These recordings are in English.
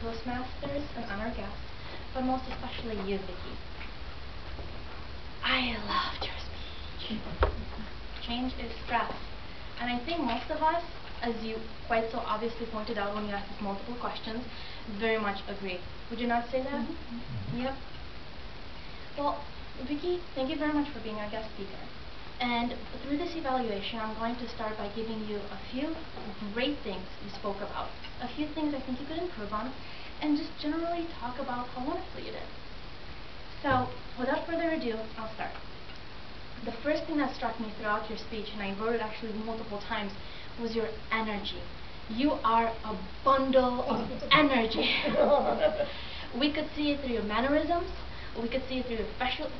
Toastmasters and honor guests, but most especially you, Vicky. I loved your speech. Change is stress. And I think most of us, as you quite so obviously pointed out when you asked us multiple questions, very much agree. Would you not say that? Mm-hmm. Yep. Well, Vicky, thank you very much for being our guest speaker. And through this evaluation, I'm going to start by giving you a few great things you spoke about, a few things I think you could improve on, and just generally talk about how wonderful you did. So, without further ado, I'll start. The first thing that struck me throughout your speech, and I wrote it actually multiple times, was your energy. You are a bundle of energy. We could see it through your mannerisms. We could see it through your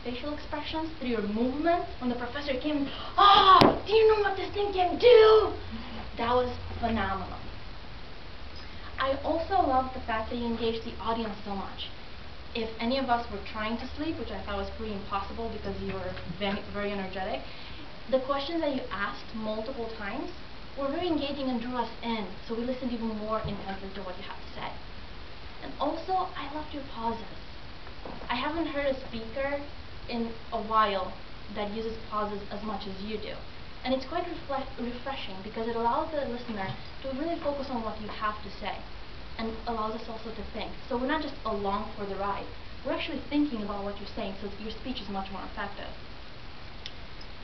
facial expressions, through your movement. When the professor came, "Oh, do you know what this thing can do?" That was phenomenal. I also love the fact that you engaged the audience so much. If any of us were trying to sleep, which I thought was pretty impossible because you were very energetic, the questions that you asked multiple times were very engaging and drew us in, so we listened even more intently to what you have to say. And also, I loved your pauses. I haven't heard a speaker in a while that uses pauses as much as you do. And it's quite refreshing because it allows the listener to really focus on what you have to say and allows us also to think. So we're not just along for the ride. We're actually thinking about what you're saying, so your speech is much more effective.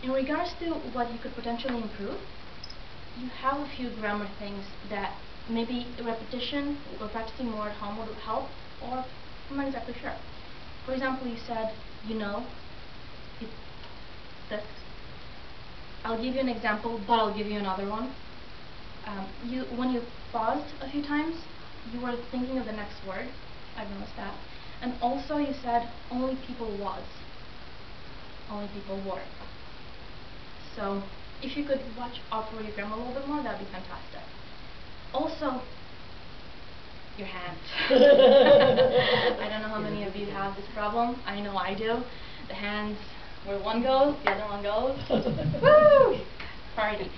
In regards to what you could potentially improve, you have a few grammar things that maybe repetition or practicing more at home would help, or I'm not exactly sure. For example, you said, you know, this. I'll give you an example, but I'll give you another one. When you paused a few times, you were thinking of the next word. I've noticed that. And also you said, only people was. Only people were. So, if you could watch out for your grammar a little bit more, that'd be fantastic. Also, your hands. I don't know how many of you have this problem. I know I do. The hands where one goes, the other one goes. Woo! Party.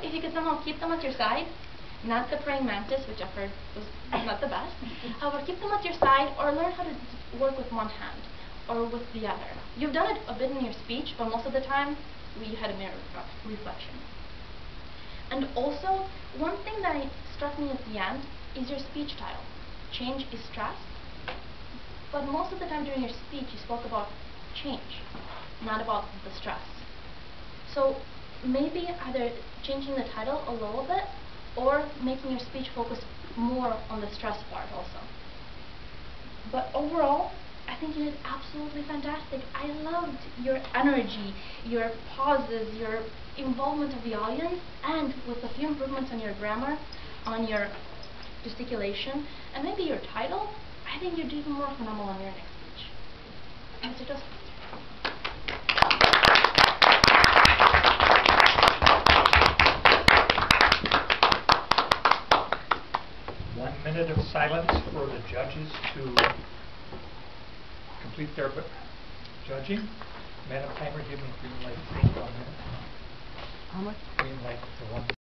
If you could somehow keep them at your side, not the praying mantis, which I've heard was not the best. However, keep them at your side, or learn how to work with one hand or with the other. You've done it a bit in your speech, but most of the time you had a mirror reflection. And also, one thing that struck me at the end is your speech title. Change is stress. But most of the time during your speech, you spoke about change, not about the stress. So maybe either changing the title a little bit or making your speech focus more on the stress part also. But overall, I think you did absolutely fantastic. I loved your energy, your pauses, your involvement of the audience, and with a few improvements on your grammar, on your gesticulation, and maybe your title, I think you'd do even more phenomenal on your next speech. Mr. Toastmaster. 1 minute of silence for the judges to complete their judging. Madam Timer, give me green light for 1 minute. How much? Green light for 1 minute.